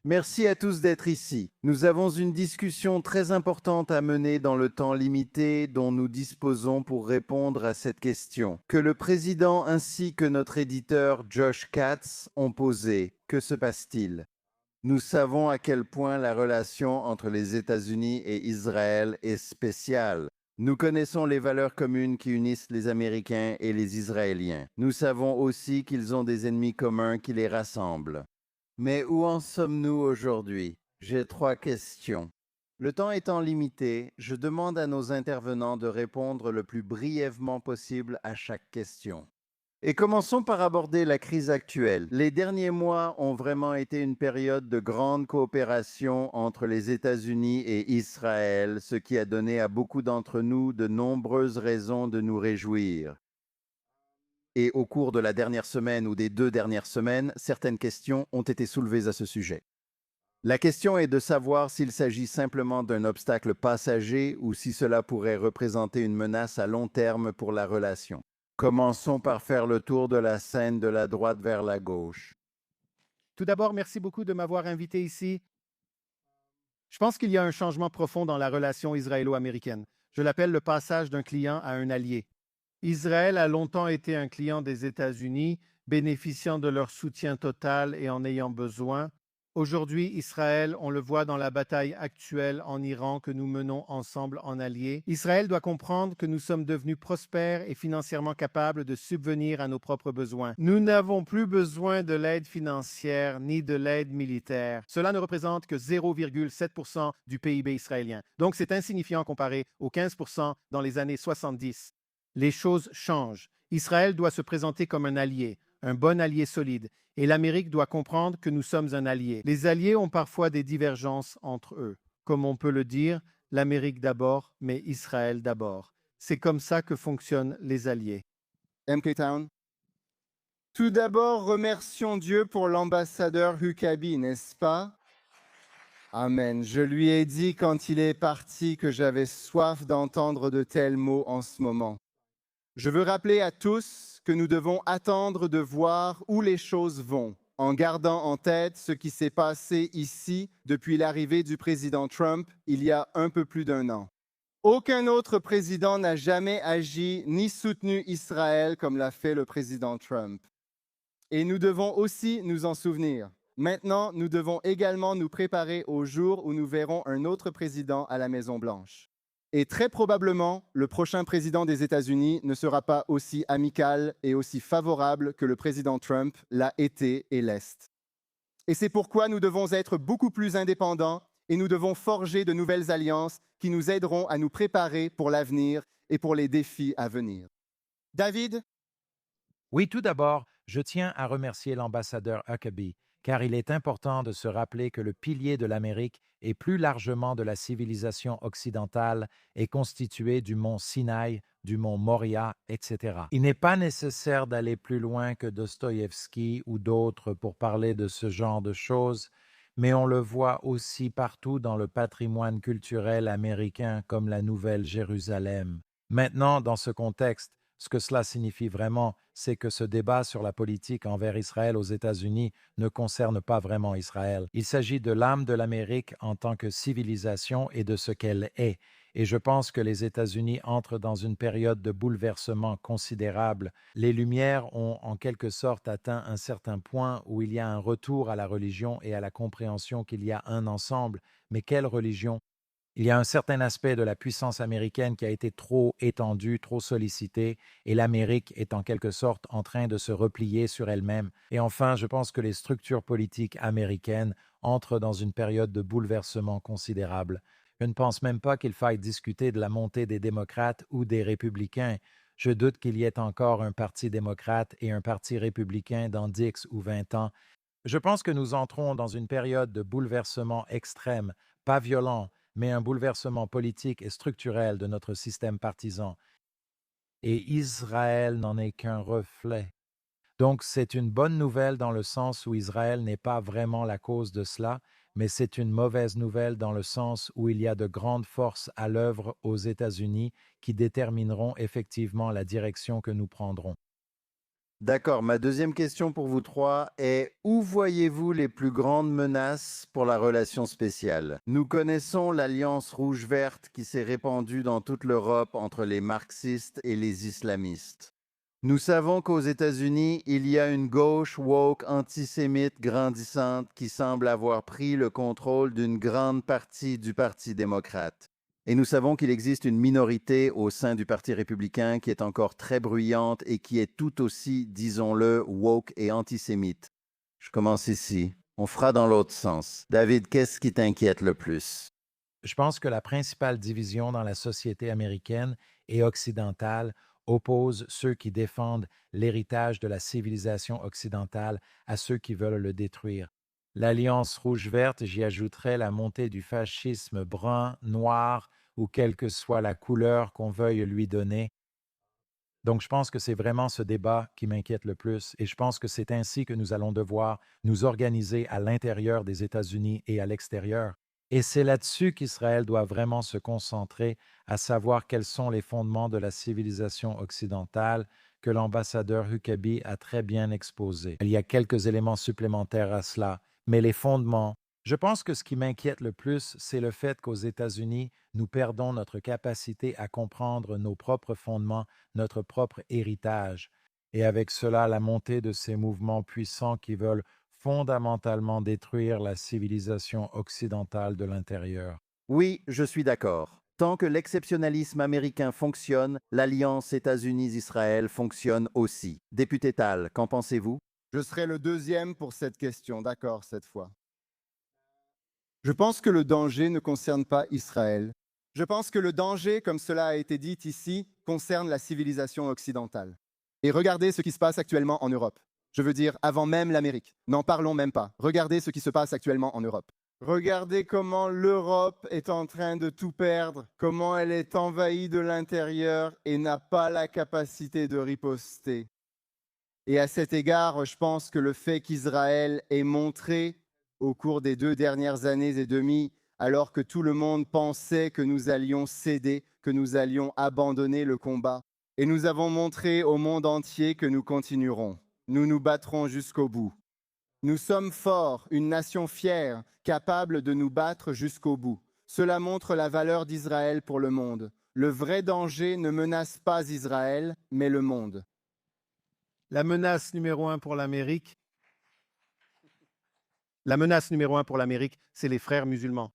Merci à tous d'être ici. Nous avons une discussion très importante à mener dans le temps limité dont nous disposons pour répondre à cette question, que le président ainsi que notre éditeur Josh Katz ont posée. Que se passe-t-il? Nous savons à quel point la relation entre les États-Unis et Israël est spéciale. Nous connaissons les valeurs communes qui unissent les Américains et les Israéliens. Nous savons aussi qu'ils ont des ennemis communs qui les rassemblent. Mais où en sommes-nous aujourd'hui? J'ai trois questions. Le temps étant limité, je demande à nos intervenants de répondre le plus brièvement possible à chaque question. Et commençons par aborder la crise actuelle. Les derniers mois ont vraiment été une période de grande coopération entre les États-Unis et Israël, ce qui a donné à beaucoup d'entre nous de nombreuses raisons de nous réjouir. Et au cours de la dernière semaine ou des 2 dernières semaines, certaines questions ont été soulevées à ce sujet. La question est de savoir s'il s'agit simplement d'un obstacle passager ou si cela pourrait représenter une menace à long terme pour la relation. Commençons par faire le tour de la scène de la droite vers la gauche. Tout d'abord, merci beaucoup de m'avoir invité ici. Je pense qu'il y a un changement profond dans la relation israélo-américaine. Je l'appelle le passage d'un client à un allié. Israël a longtemps été un client des États-Unis, bénéficiant de leur soutien total et en ayant besoin. Aujourd'hui, Israël, on le voit dans la bataille actuelle en Iran que nous menons ensemble en alliés. Israël doit comprendre que nous sommes devenus prospères et financièrement capables de subvenir à nos propres besoins. Nous n'avons plus besoin de l'aide financière ni de l'aide militaire. Cela ne représente que 0,7% du PIB israélien. Donc c'est insignifiant comparé aux 15% dans les années 70. Les choses changent. Israël doit se présenter comme un allié, un bon allié solide, et l'Amérique doit comprendre que nous sommes un allié. Les alliés ont parfois des divergences entre eux. Comme on peut le dire, l'Amérique d'abord, mais Israël d'abord. C'est comme ça que fonctionnent les alliés. MK Town. Tout d'abord, remercions Dieu pour l'ambassadeur Huckabee, n'est-ce pas? Amen. Je lui ai dit quand il est parti que j'avais soif d'entendre de tels mots en ce moment. Je veux rappeler à tous que nous devons attendre de voir où les choses vont, en gardant en tête ce qui s'est passé ici depuis l'arrivée du président Trump il y a un peu plus d'un an. Aucun autre président n'a jamais agi ni soutenu Israël comme l'a fait le président Trump. Et nous devons aussi nous en souvenir. Maintenant, nous devons également nous préparer au jour où nous verrons un autre président à la Maison-Blanche. Et très probablement, le prochain président des États-Unis ne sera pas aussi amical et aussi favorable que le président Trump l'a été et l'est. Et c'est pourquoi nous devons être beaucoup plus indépendants et nous devons forger de nouvelles alliances qui nous aideront à nous préparer pour l'avenir et pour les défis à venir. David? Oui, tout d'abord, je tiens à remercier l'ambassadeur Huckabee, car il est important de se rappeler que le pilier de l'Amérique et plus largement de la civilisation occidentale est constitué du mont Sinaï, du mont Moria, etc. Il n'est pas nécessaire d'aller plus loin que Dostoïevski ou d'autres pour parler de ce genre de choses, mais on le voit aussi partout dans le patrimoine culturel américain comme la Nouvelle-Jérusalem. Maintenant, dans ce contexte, ce que cela signifie vraiment, c'est que ce débat sur la politique envers Israël aux États-Unis ne concerne pas vraiment Israël. Il s'agit de l'âme de l'Amérique en tant que civilisation et de ce qu'elle est. Et je pense que les États-Unis entrent dans une période de bouleversement considérable. Les Lumières ont en quelque sorte atteint un certain point où il y a un retour à la religion et à la compréhension qu'il y a un ensemble. Mais quelle religion? Il y a un certain aspect de la puissance américaine qui a été trop étendu, trop sollicité, et l'Amérique est en quelque sorte en train de se replier sur elle-même. Et enfin, je pense que les structures politiques américaines entrent dans une période de bouleversement considérable. Je ne pense même pas qu'il faille discuter de la montée des démocrates ou des républicains. Je doute qu'il y ait encore un parti démocrate et un parti républicain dans 10 ou 20 ans. Je pense que nous entrons dans une période de bouleversement extrême, pas violent, mais un bouleversement politique et structurel de notre système partisan. Et Israël n'en est qu'un reflet. Donc c'est une bonne nouvelle dans le sens où Israël n'est pas vraiment la cause de cela, mais c'est une mauvaise nouvelle dans le sens où il y a de grandes forces à l'œuvre aux États-Unis qui détermineront effectivement la direction que nous prendrons. D'accord, ma deuxième question pour vous trois est où voyez-vous les plus grandes menaces pour la relation spéciale? Nous connaissons l'alliance rouge-verte qui s'est répandue dans toute l'Europe entre les marxistes et les islamistes. Nous savons qu'aux États-Unis, il y a une gauche woke antisémite grandissante qui semble avoir pris le contrôle d'une grande partie du Parti démocrate. Et nous savons qu'il existe une minorité au sein du Parti républicain qui est encore très bruyante et qui est tout aussi, disons-le, woke et antisémite. Je commence ici. On fera dans l'autre sens. David, qu'est-ce qui t'inquiète le plus? Je pense que la principale division dans la société américaine et occidentale oppose ceux qui défendent l'héritage de la civilisation occidentale à ceux qui veulent le détruire. L'Alliance rouge-verte, j'y ajouterais la montée du fascisme brun, noir, ou quelle que soit la couleur qu'on veuille lui donner. Donc, je pense que c'est vraiment ce débat qui m'inquiète le plus et je pense que c'est ainsi que nous allons devoir nous organiser à l'intérieur des États-Unis et à l'extérieur. Et c'est là-dessus qu'Israël doit vraiment se concentrer, à savoir quels sont les fondements de la civilisation occidentale que l'ambassadeur Huckabee a très bien exposés. Il y a quelques éléments supplémentaires à cela, mais les fondements. Je pense que ce qui m'inquiète le plus, c'est le fait qu'aux États-Unis, nous perdons notre capacité à comprendre nos propres fondements, notre propre héritage, et avec cela la montée de ces mouvements puissants qui veulent fondamentalement détruire la civilisation occidentale de l'intérieur. Oui, je suis d'accord. Tant que l'exceptionnalisme américain fonctionne, l'alliance États-Unis-Israël fonctionne aussi. Député Tal, qu'en pensez-vous? Je serai le deuxième pour cette question, d'accord, cette fois. Je pense que le danger ne concerne pas Israël. Je pense que le danger, comme cela a été dit ici, concerne la civilisation occidentale. Et regardez ce qui se passe actuellement en Europe. Je veux dire, avant même l'Amérique. N'en parlons même pas. Regardez ce qui se passe actuellement en Europe. Regardez comment l'Europe est en train de tout perdre, comment elle est envahie de l'intérieur et n'a pas la capacité de riposter. Et à cet égard, je pense que le fait qu'Israël ait montré au cours des 2 dernières années et demie, alors que tout le monde pensait que nous allions céder, que nous allions abandonner le combat, et nous avons montré au monde entier que nous continuerons. Nous nous battrons jusqu'au bout. Nous sommes forts, une nation fière, capable de nous battre jusqu'au bout. Cela montre la valeur d'Israël pour le monde. Le vrai danger ne menace pas Israël, mais le monde. La menace numéro un pour l'Amérique, c'est les frères musulmans.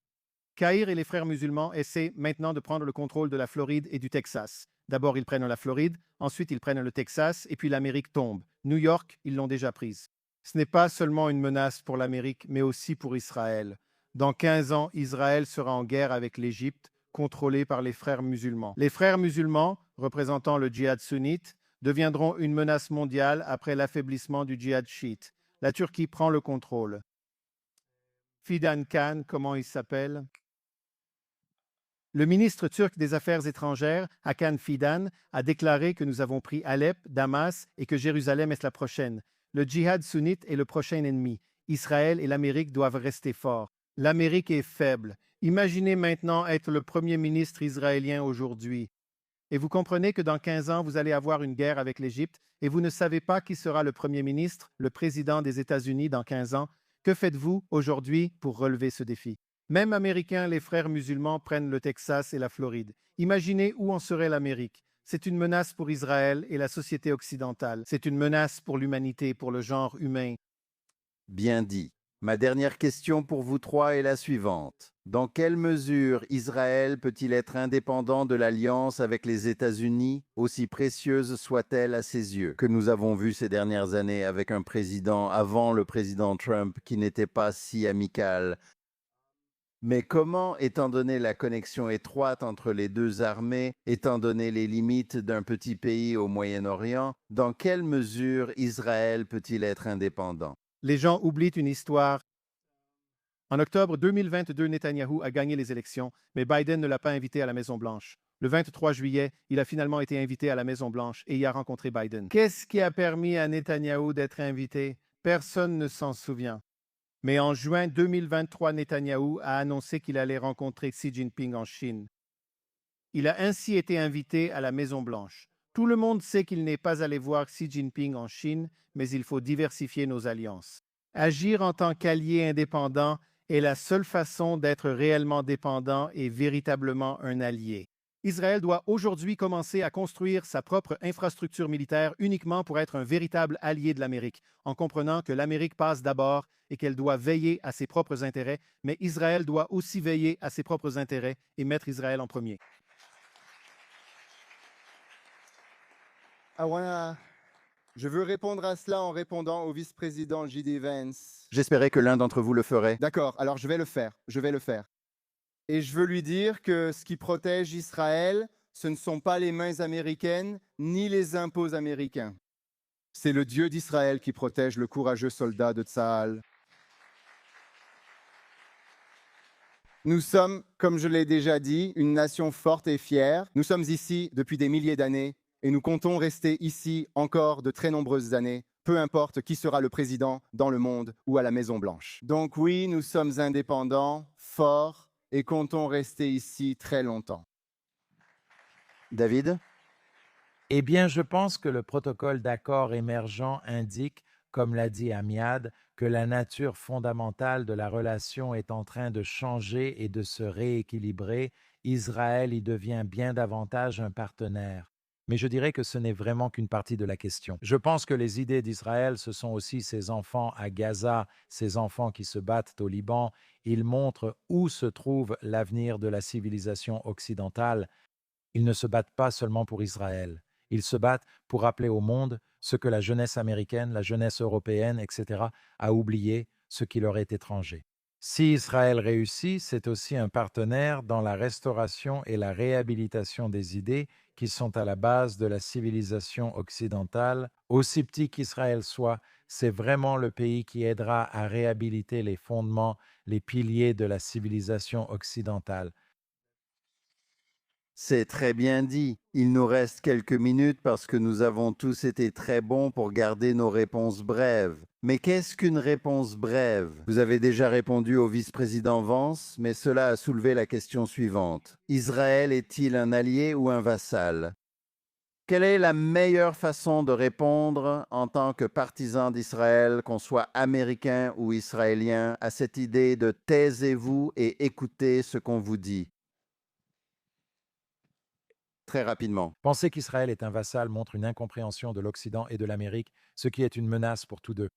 Caïr et les frères musulmans essaient maintenant de prendre le contrôle de la Floride et du Texas. D'abord, ils prennent la Floride, ensuite ils prennent le Texas, et puis l'Amérique tombe. New York, ils l'ont déjà prise. Ce n'est pas seulement une menace pour l'Amérique, mais aussi pour Israël. Dans 15 ans, Israël sera en guerre avec l'Égypte, contrôlée par les frères musulmans. Les frères musulmans, représentant le djihad sunnite, deviendront une menace mondiale après l'affaiblissement du djihad chiite. La Turquie prend le contrôle. Fidan Khan, comment il s'appelle? Le ministre turc des Affaires étrangères, Hakan Fidan, a déclaré que nous avons pris Alep, Damas et que Jérusalem est la prochaine. Le djihad sunnite est le prochain ennemi. Israël et l'Amérique doivent rester forts. L'Amérique est faible. Imaginez maintenant être le premier ministre israélien aujourd'hui. Et vous comprenez que dans 15 ans, vous allez avoir une guerre avec l'Égypte et vous ne savez pas qui sera le premier ministre, le président des États-Unis dans 15 ans. Que faites-vous aujourd'hui pour relever ce défi? Même américains, les frères musulmans prennent le Texas et la Floride. Imaginez où en serait l'Amérique. C'est une menace pour Israël et la société occidentale. C'est une menace pour l'humanité, pour le genre humain. Bien dit. Ma dernière question pour vous trois est la suivante. Dans quelle mesure Israël peut-il être indépendant de l'alliance avec les États-Unis, aussi précieuse soit-elle à ses yeux, que nous avons vu ces dernières années avec un président avant le président Trump qui n'était pas si amical? Mais comment, étant donné la connexion étroite entre les deux armées, étant donné les limites d'un petit pays au Moyen-Orient, dans quelle mesure Israël peut-il être indépendant? Les gens oublient une histoire. En octobre 2022, Netanyahou a gagné les élections, mais Biden ne l'a pas invité à la Maison-Blanche. Le 23 juillet, il a finalement été invité à la Maison-Blanche et y a rencontré Biden. Qu'est-ce qui a permis à Netanyahou d'être invité? Personne ne s'en souvient. Mais en juin 2023, Netanyahou a annoncé qu'il allait rencontrer Xi Jinping en Chine. Il a ainsi été invité à la Maison-Blanche. Tout le monde sait qu'il n'est pas allé voir Xi Jinping en Chine, mais il faut diversifier nos alliances. Agir en tant qu'allié indépendant est la seule façon d'être réellement dépendant et véritablement un allié. Israël doit aujourd'hui commencer à construire sa propre infrastructure militaire uniquement pour être un véritable allié de l'Amérique, en comprenant que l'Amérique passe d'abord et qu'elle doit veiller à ses propres intérêts, mais Israël doit aussi veiller à ses propres intérêts et mettre Israël en premier. Je veux répondre à cela en répondant au vice-président J.D. Vance. J'espérais que l'un d'entre vous le ferait. D'accord, alors je vais le faire. Et je veux lui dire que ce qui protège Israël, ce ne sont pas les mains américaines ni les impôts américains. C'est le Dieu d'Israël qui protège le courageux soldat de Tsahal. Nous sommes, comme je l'ai déjà dit, une nation forte et fière. Nous sommes ici depuis des milliers d'années et nous comptons rester ici encore de très nombreuses années, peu importe qui sera le président dans le monde ou à la Maison-Blanche. Donc oui, nous sommes indépendants, forts et comptons rester ici très longtemps. David? Eh bien, je pense que le protocole d'accord émergent indique, comme l'a dit Amiad, que la nature fondamentale de la relation est en train de changer et de se rééquilibrer. Israël y devient bien davantage un partenaire. Mais je dirais que ce n'est vraiment qu'une partie de la question. Je pense que les idées d'Israël, ce sont aussi ces enfants à Gaza, ces enfants qui se battent au Liban. Ils montrent où se trouve l'avenir de la civilisation occidentale. Ils ne se battent pas seulement pour Israël. Ils se battent pour rappeler au monde ce que la jeunesse américaine, la jeunesse européenne, etc., a oublié, ce qui leur est étranger. Si Israël réussit, c'est aussi un partenaire dans la restauration et la réhabilitation des idées qui sont à la base de la civilisation occidentale. Aussi petit qu'Israël soit, c'est vraiment le pays qui aidera à réhabiliter les fondements, les piliers de la civilisation occidentale. C'est très bien dit. Il nous reste quelques minutes parce que nous avons tous été très bons pour garder nos réponses brèves. Mais qu'est-ce qu'une réponse brève? Vous avez déjà répondu au vice-président Vance, mais cela a soulevé la question suivante. Israël est-il un allié ou un vassal? Quelle est la meilleure façon de répondre en tant que partisan d'Israël, qu'on soit américain ou israélien, à cette idée de taisez-vous et écoutez ce qu'on vous dit? Très rapidement. Penser qu'Israël est un vassal montre une incompréhension de l'Occident et de l'Amérique, ce qui est une menace pour tous deux.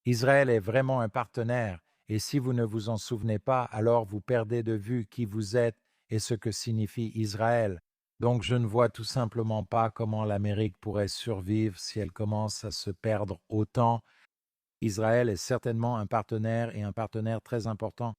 Israël est vraiment un partenaire, et si vous ne vous en souvenez pas, alors vous perdez de vue qui vous êtes et ce que signifie Israël. Donc je ne vois tout simplement pas comment l'Amérique pourrait survivre si elle commence à se perdre autant. Israël est certainement un partenaire et un partenaire très important.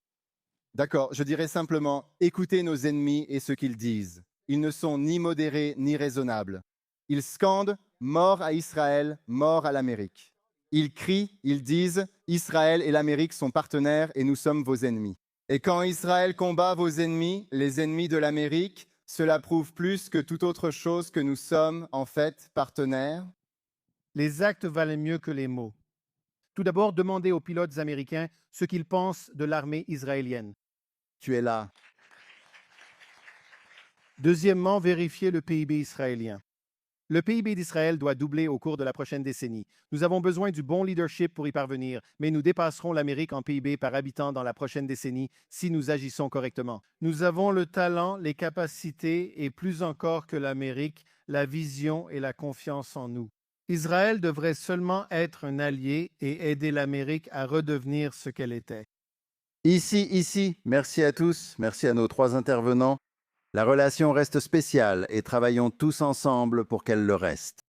D'accord, je dirais simplement, écoutez nos ennemis et ce qu'ils disent. Ils ne sont ni modérés ni raisonnables. Ils scandent « mort à Israël, mort à l'Amérique ». Ils crient, ils disent « Israël et l'Amérique sont partenaires et nous sommes vos ennemis ». Et quand Israël combat vos ennemis, les ennemis de l'Amérique, cela prouve plus que toute autre chose que nous sommes en fait partenaires. Les actes valent mieux que les mots. Tout d'abord, demandez aux pilotes américains ce qu'ils pensent de l'armée israélienne. Tu es là. Deuxièmement, vérifiez le PIB israélien. Le PIB d'Israël doit doubler au cours de la prochaine décennie. Nous avons besoin du bon leadership pour y parvenir, mais nous dépasserons l'Amérique en PIB par habitant dans la prochaine décennie si nous agissons correctement. Nous avons le talent, les capacités et plus encore que l'Amérique, la vision et la confiance en nous. Israël devrait seulement être un allié et aider l'Amérique à redevenir ce qu'elle était. Ici. Merci à tous. Merci à nos 3 intervenants. La relation reste spéciale et travaillons tous ensemble pour qu'elle le reste.